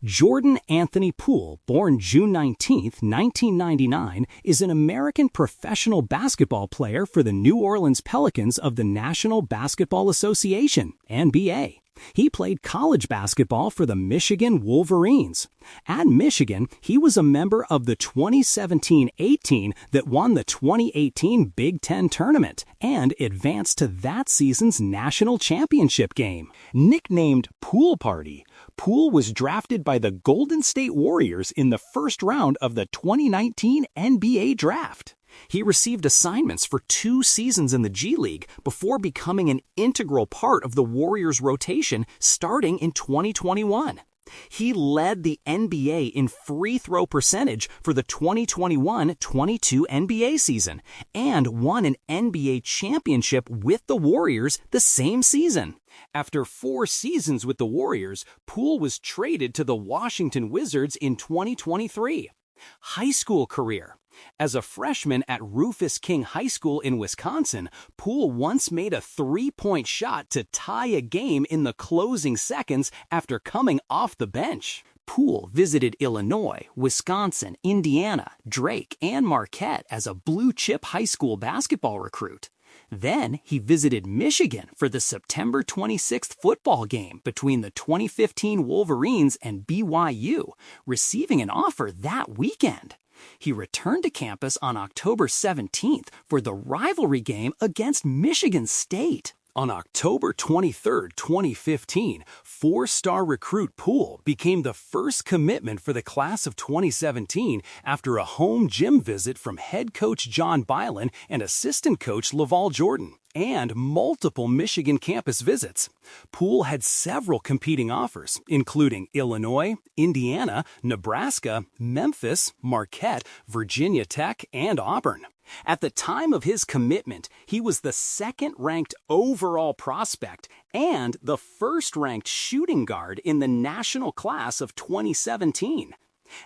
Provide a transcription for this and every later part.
Jordan Anthony Poole, born June 19, 1999, is an American professional basketball player for the New Orleans Pelicans of the National Basketball Association, NBA. He played college basketball for the Michigan Wolverines. At Michigan, he was a member of the 2017-18 that won the 2018 Big Ten tournament and advanced to that season's national championship game. Nicknamed Poole Party, Poole was drafted by the Golden State Warriors in the first round of the 2019 NBA Draft. He received assignments for 2 seasons in the G League before becoming an integral part of the Warriors' rotation starting in 2021. He led the NBA in free throw percentage for the 2021-22 NBA season and won an NBA championship with the Warriors the same season. After 4 seasons with the Warriors, Poole was traded to the Washington Wizards in 2023. High school career. As a freshman at Rufus King High School in Wisconsin, Poole once made a 3-point shot to tie a game in the closing seconds after coming off the bench. Poole visited Illinois, Wisconsin, Indiana, Drake, and Marquette as a blue-chip high school basketball recruit. Then he visited Michigan for the September 26th football game between the 2015 Wolverines and BYU, receiving an offer that weekend. He returned to campus on October 17th for the rivalry game against Michigan State. On October 23, 2015, 4-star recruit Poole became the first commitment for the class of 2017 after a home gym visit from head coach John Byland and assistant coach LaVall Jordan, and multiple Michigan campus visits. Poole had several competing offers, including Illinois, Indiana, Nebraska, Memphis, Marquette, Virginia Tech, and Auburn. At the time of his commitment, he was the second-ranked overall prospect and the first-ranked shooting guard in the national class of 2017.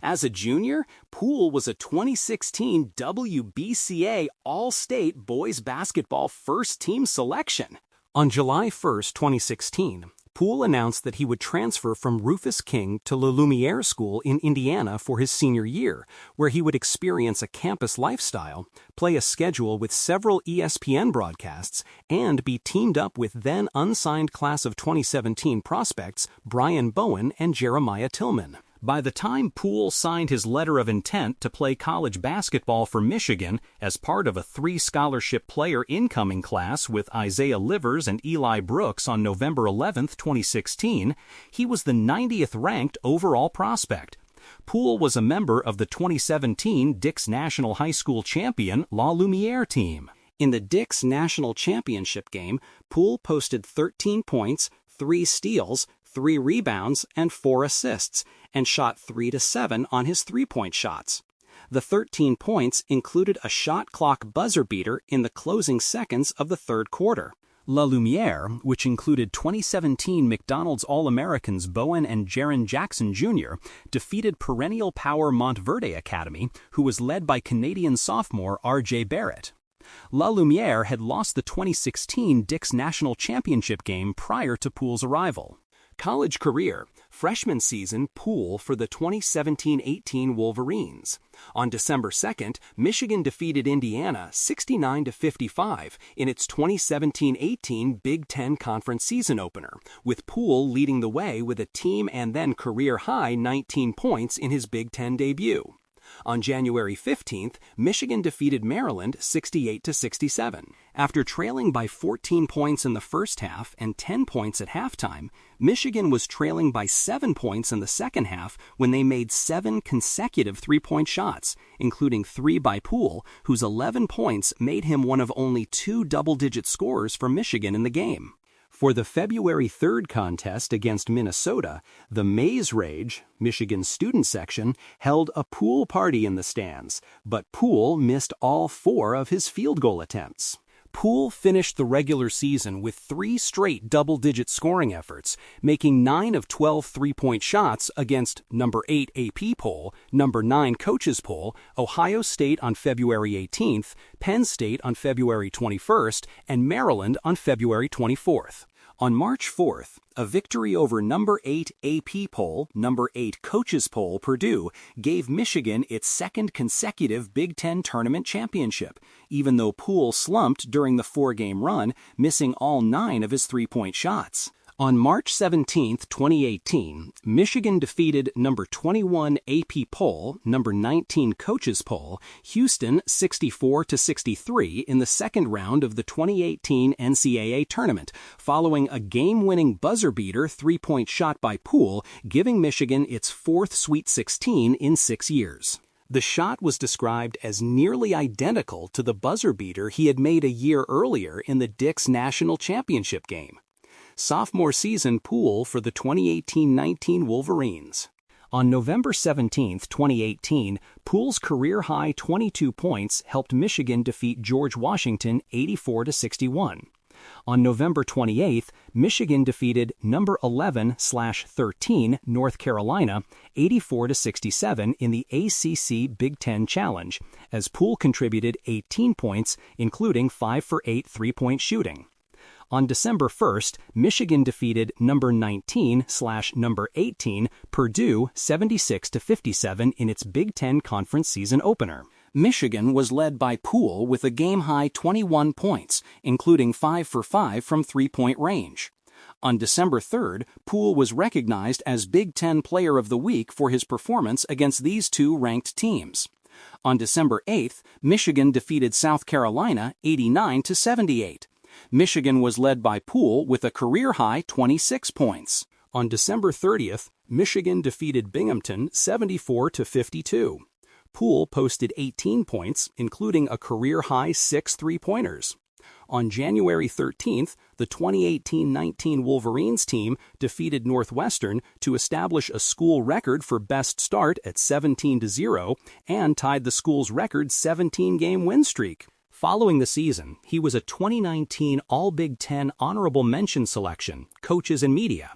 As a junior, Poole was a 2016 WBCA All-State Boys Basketball First-Team selection. On July 1, 2016, Poole announced that he would transfer from Rufus King to La Lumiere School in Indiana for his senior year, where he would experience a campus lifestyle, play a schedule with several ESPN broadcasts, and be teamed up with then unsigned class of 2017 prospects Brian Bowen and Jeremiah Tillman. By the time Poole signed his letter of intent to play college basketball for Michigan as part of a 3-scholarship player incoming class with Isaiah Livers and Eli Brooks on November 11, 2016, he was the 90th ranked overall prospect. Poole was a member of the 2017 Dix National High School champion La Lumiere team. In the Dix National Championship game, Poole posted 13 points, 3 steals, 3 rebounds, and 4 assists, and shot 3-7 on his 3-point shots. The 13 points included a shot clock buzzer beater in the closing seconds of the third quarter. La Lumiere, which included 2017 McDonald's All-Americans Bowen and Jaren Jackson Jr., defeated perennial power Montverde Academy, who was led by Canadian sophomore R.J. Barrett. La Lumiere had lost the 2016 Dix National Championship game prior to Poole's arrival. College career. Freshman season, Poole for the 2017-18 Wolverines. On December 2nd, Michigan defeated Indiana 69-55 in its 2017-18 Big Ten Conference season opener, with Poole leading the way with a team and then career-high 19 points in his Big Ten debut. On January 15th, Michigan defeated Maryland 68-67. After trailing by 14 points in the first half and 10 points at halftime, Michigan was trailing by 7 points in the second half when they made 7 consecutive 3-point shots, including 3 by Poole, whose 11 points made him one of only 2 double-digit scorers for Michigan in the game. For the February 3rd contest against Minnesota, the Maze Rage, Michigan's student section, held a pool party in the stands, but Poole missed all 4 of his field goal attempts. Poole finished the regular season with 3 straight double-digit scoring efforts, making 9 of 12 3-point shots against number 8 AP poll, number 9 coaches poll, Ohio State on February 18th, Penn State on February 21st, and Maryland on February 24th. On March 4th, a victory over number 8 AP poll, number 8 coaches poll Purdue gave Michigan its second consecutive Big Ten tournament championship, even though Poole slumped during the 4-game run, missing all 9 of his three-point shots. On March 17, 2018, Michigan defeated number 21 AP poll, number 19 coaches poll, Houston 64-63 in the second round of the 2018 NCAA tournament, following a game-winning buzzer-beater three-point shot by Poole, giving Michigan its fourth Sweet 16 in 6 years. The shot was described as nearly identical to the buzzer-beater he had made a year earlier in the Dick's National Championship game. Sophomore season Poole for the 2018-19 Wolverines. On November 17, 2018, Poole's career-high 22 points helped Michigan defeat George Washington 84-61. On November 28, Michigan defeated number 11/13 North Carolina 84-67 in the ACC Big Ten Challenge, as Poole contributed 18 points, including 5 for 8 three-point shooting. On December 1st, Michigan defeated number 19/number 18 Purdue 76-57 in its Big Ten Conference season opener. Michigan was led by Poole with a game-high 21 points, including 5 for 5 from three-point range. On December 3rd, Poole was recognized as Big Ten Player of the Week for his performance against these two ranked teams. On December 8th, Michigan defeated South Carolina 89-78. Michigan was led by Poole with a career-high 26 points. On December 30th, Michigan defeated Binghamton 74-52. Poole posted 18 points, including a career-high 6 three-pointers. On January 13th, the 2018-19 Wolverines team defeated Northwestern to establish a school record for best start at 17-0 and tied the school's record 17-game win streak. Following the season, he was a 2019 All-Big Ten Honorable Mention selection, coaches and media.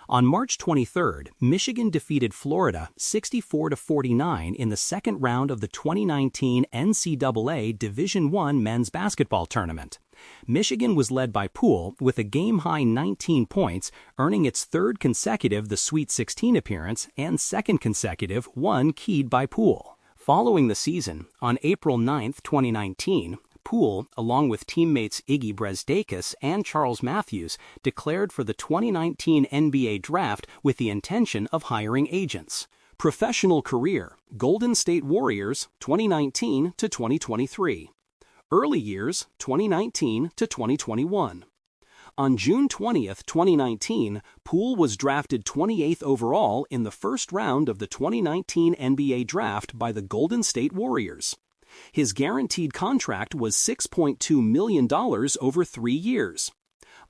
On March 23rd, Michigan defeated Florida 64-49 in the second round of the 2019 NCAA Division I men's basketball tournament. Michigan was led by Poole with a game-high 19 points, earning its third consecutive the Sweet 16 appearance and second consecutive one keyed by Poole. Following the season, on April 9, 2019, Poole, along with teammates Iggy Brezdeikis and Charles Matthews, declared for the 2019 NBA Draft with the intention of hiring agents. Professional career: Golden State Warriors 2019 to 2023. Early years 2019 to 2021. On June 20, 2019, Poole was drafted 28th overall in the first round of the 2019 NBA Draft by the Golden State Warriors. His guaranteed contract was $6.2 million over 3 years.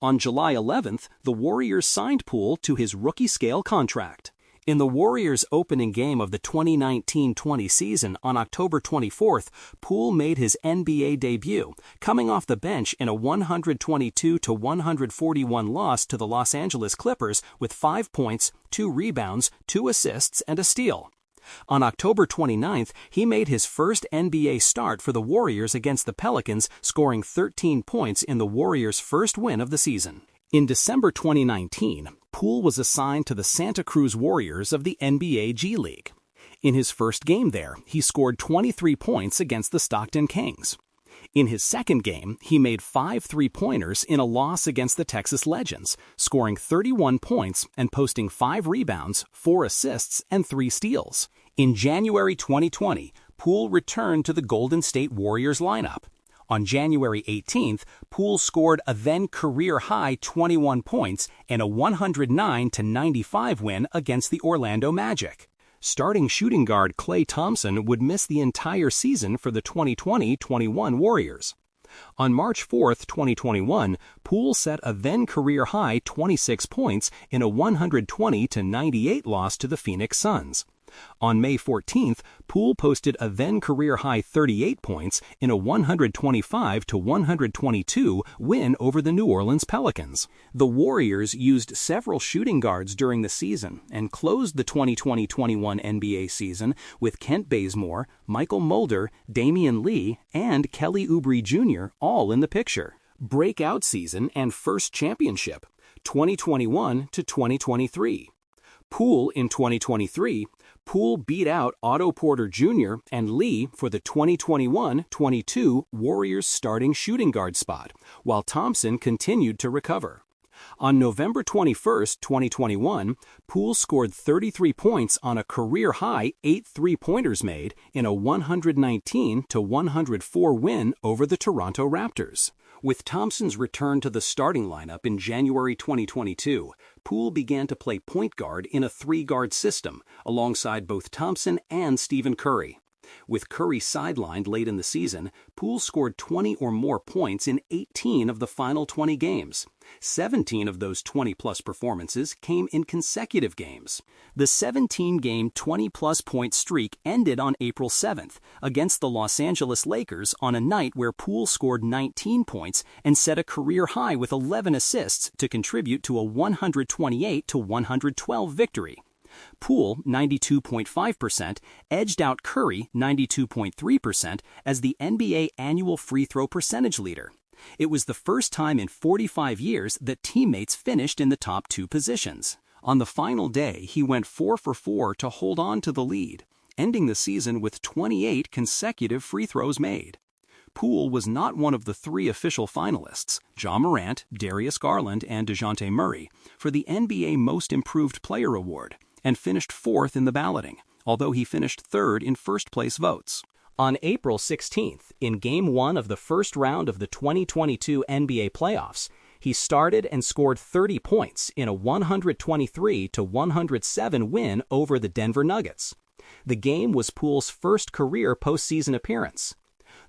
On July 11th, the Warriors signed Poole to his rookie-scale contract. In the Warriors' opening game of the 2019-20 season on October 24th, Poole made his NBA debut, coming off the bench in a 122-141 loss to the Los Angeles Clippers with 5 points, 2 rebounds, 2 assists, and a steal. On October 29th, he made his first NBA start for the Warriors against the Pelicans, scoring 13 points in the Warriors' first win of the season. In December 2019, Poole was assigned to the Santa Cruz Warriors of the NBA G League. In his first game there, he scored 23 points against the Stockton Kings. In his second game, he made 5 three-pointers in a loss against the Texas Legends, scoring 31 points and posting 5 rebounds, 4 assists, and 3 steals. In January 2020, Poole returned to the Golden State Warriors lineup. On January 18th, Poole scored a then-career-high 21 points in a 109-95 win against the Orlando Magic. Starting shooting guard Klay Thompson would miss the entire season for the 2020-21 Warriors. On March 4, 2021, Poole set a then-career-high 26 points in a 120-98 loss to the Phoenix Suns. On May 14th, Poole posted a then-career-high 38 points in a 125-122 win over the New Orleans Pelicans. The Warriors used several shooting guards during the season and closed the 2020-21 NBA season with Kent Bazemore, Michael Mulder, Damian Lee, and Kelly Oubre Jr. all in the picture. Breakout season and first championship. 2021 to 2023. Poole in 2023, Poole beat out Otto Porter Jr. and Lee for the 2021-22 Warriors starting shooting guard spot, while Thompson continued to recover. On November 21, 2021, Poole scored 33 points on a career-high 8 three-pointers made in a 119-104 win over the Toronto Raptors. With Thompson's return to the starting lineup in January 2022, Poole began to play point guard in a three-guard system alongside both Thompson and Stephen Curry. With Curry sidelined late in the season, Poole scored 20 or more points in 18 of the final 20 games. 17 of those 20-plus performances came in consecutive games. The 17-game 20-plus point streak ended on April 7th against the Los Angeles Lakers on a night where Poole scored 19 points and set a career high with 11 assists to contribute to a 128-112 victory. Poole, 92.5%, edged out Curry, 92.3%, as the NBA annual free throw percentage leader. It was the first time in 45 years that teammates finished in the top two positions. On the final day, he went 4 for 4 to hold on to the lead, ending the season with 28 consecutive free throws made. Poole was not one of the three official finalists, Ja Morant, Darius Garland, and DeJounte Murray, for the NBA Most Improved Player Award, and finished fourth in the balloting, although he finished third in first-place votes. On April 16th, in Game 1 of the first round of the 2022 NBA playoffs, he started and scored 30 points in a 123-107 win over the Denver Nuggets. The game was Poole's first career postseason appearance.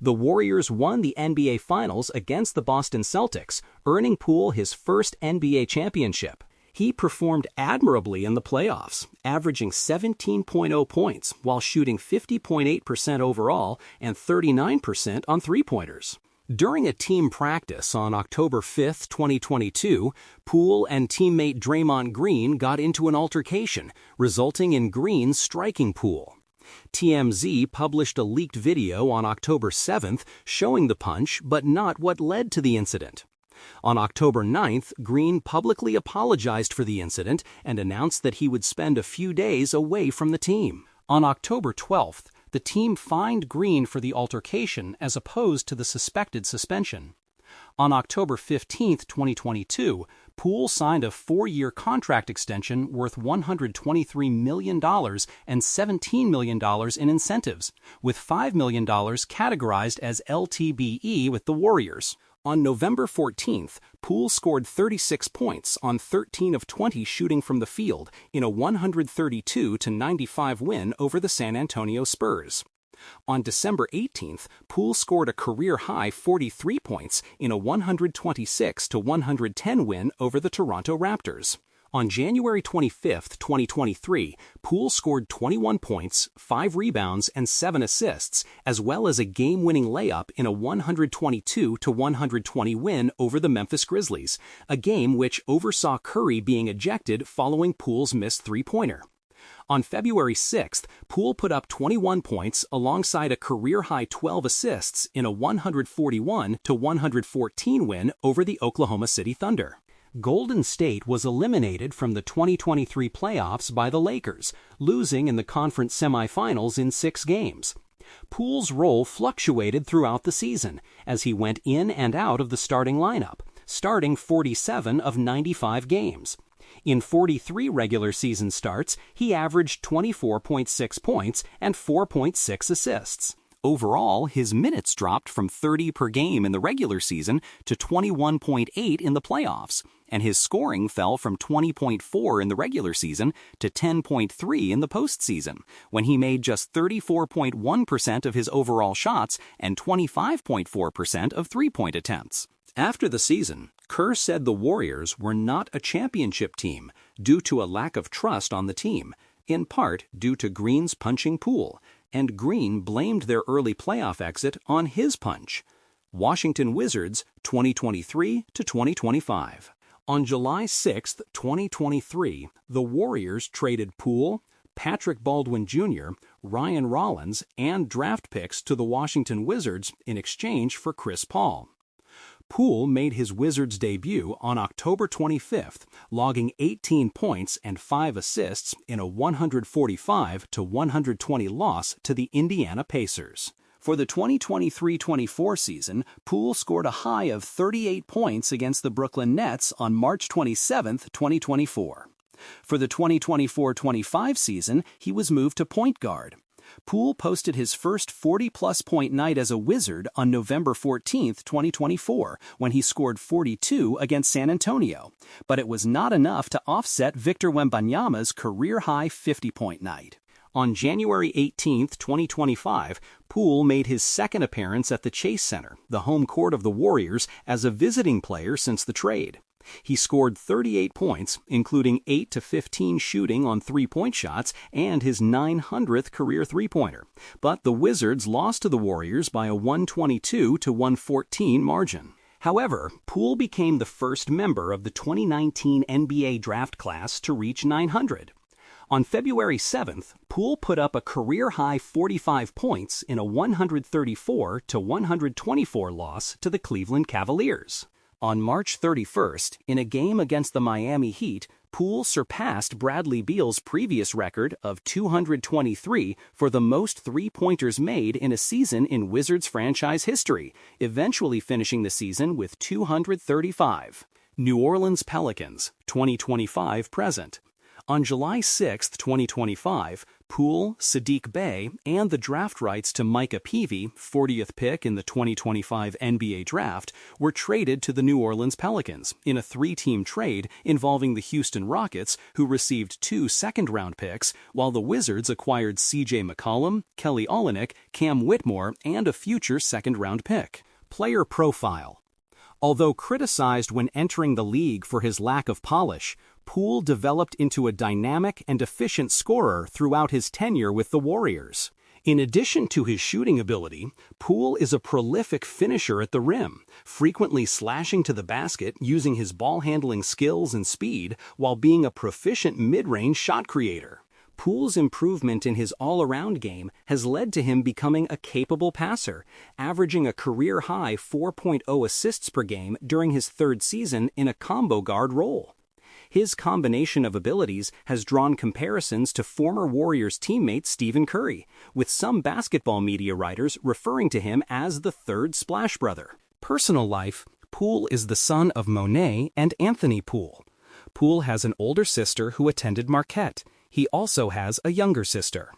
The Warriors won the NBA Finals against the Boston Celtics, earning Poole his first NBA championship. He performed admirably in the playoffs, averaging 17.0 points while shooting 50.8% overall and 39% on three-pointers. During a team practice on October 5, 2022, Poole and teammate Draymond Green got into an altercation, resulting in Green striking Poole. TMZ published a leaked video on October 7th showing the punch, but not what led to the incident. On October 9th, Green publicly apologized for the incident and announced that he would spend a few days away from the team. On October 12th, the team fined Green for the altercation as opposed to the suspected suspension. On October 15, 2022, Poole signed a 4-year contract extension worth $123 million and $17 million in incentives, with $5 million categorized as LTBE with the Warriors. On November 14th, Poole scored 36 points on 13 of 20 shooting from the field in a 132-95 win over the San Antonio Spurs. On December 18th, Poole scored a career-high 43 points in a 126-110 win over the Toronto Raptors. On January 25, 2023, Poole scored 21 points, 5 rebounds, and 7 assists, as well as a game-winning layup in a 122-120 win over the Memphis Grizzlies, a game which oversaw Curry being ejected following Poole's missed three-pointer. On February 6th, Poole put up 21 points alongside a career-high 12 assists in a 141-114 win over the Oklahoma City Thunder. Golden State was eliminated from the 2023 playoffs by the Lakers, losing in the conference semifinals in 6 games. Poole's role fluctuated throughout the season as he went in and out of the starting lineup, starting 47 of 95 games. In 43 regular season starts, he averaged 24.6 points and 4.6 assists. Overall, his minutes dropped from 30 per game in the regular season to 21.8 in the playoffs, and his scoring fell from 20.4 in the regular season to 10.3 in the postseason, when he made just 34.1% of his overall shots and 25.4% of three-point attempts. After the season, Kerr said the Warriors were not a championship team due to a lack of trust on the team, in part due to Green's punching Poole, and Green blamed their early playoff exit on his punch. Washington Wizards, 2023-2025. On July 6, 2023, the Warriors traded Poole, Patrick Baldwin Jr., Ryan Rollins, and draft picks to the Washington Wizards in exchange for Chris Paul. Poole made his Wizards debut on October 25th, logging 18 points and 5 assists in a 145-120 loss to the Indiana Pacers. For the 2023-24 season, Poole scored a high of 38 points against the Brooklyn Nets on March 27, 2024. For the 2024-25 season, he was moved to point guard. Poole posted his first 40-plus point night as a Wizard on November 14, 2024, when he scored 42 against San Antonio, but it was not enough to offset Victor Wembanyama's career-high 50-point night. On January 18, 2025, Poole made his second appearance at the Chase Center, the home court of the Warriors, as a visiting player since the trade. He scored 38 points, including 8 to 15 shooting on three-point shots and his 900th career three-pointer. But the Wizards lost to the Warriors by a 122-114 margin. However, Poole became the first member of the 2019 NBA draft class to reach 900. On February 7th, Poole put up a career-high 45 points in a 134-124 loss to the Cleveland Cavaliers. On March 31st, in a game against the Miami Heat, Poole surpassed Bradley Beal's previous record of 223 for the most three-pointers made in a season in Wizards franchise history, eventually finishing the season with 235. New Orleans Pelicans, 2025 present. On July 6, 2025, Poole, Saddiq Bey, and the draft rights to Micah Peavy, 40th pick in the 2025 NBA Draft, were traded to the New Orleans Pelicans in a three-team trade involving the Houston Rockets, who received 2 second-round picks, while the Wizards acquired C.J. McCollum, Kelly Olynyk, Cam Whitmore, and a future second-round pick. Player profile. Although criticized when entering the league for his lack of polish, Poole developed into a dynamic and efficient scorer throughout his tenure with the Warriors. In addition to his shooting ability, Poole is a prolific finisher at the rim, frequently slashing to the basket using his ball-handling skills and speed while being a proficient mid-range shot creator. Poole's improvement in his all-around game has led to him becoming a capable passer, averaging a career-high 4.0 assists per game during his third season in a combo guard role. His combination of abilities has drawn comparisons to former Warriors teammate Stephen Curry, with some basketball media writers referring to him as the third Splash Brother. Personal life. Poole is the son of Monet and Anthony Poole. Poole has an older sister who attended Marquette. He also has a younger sister.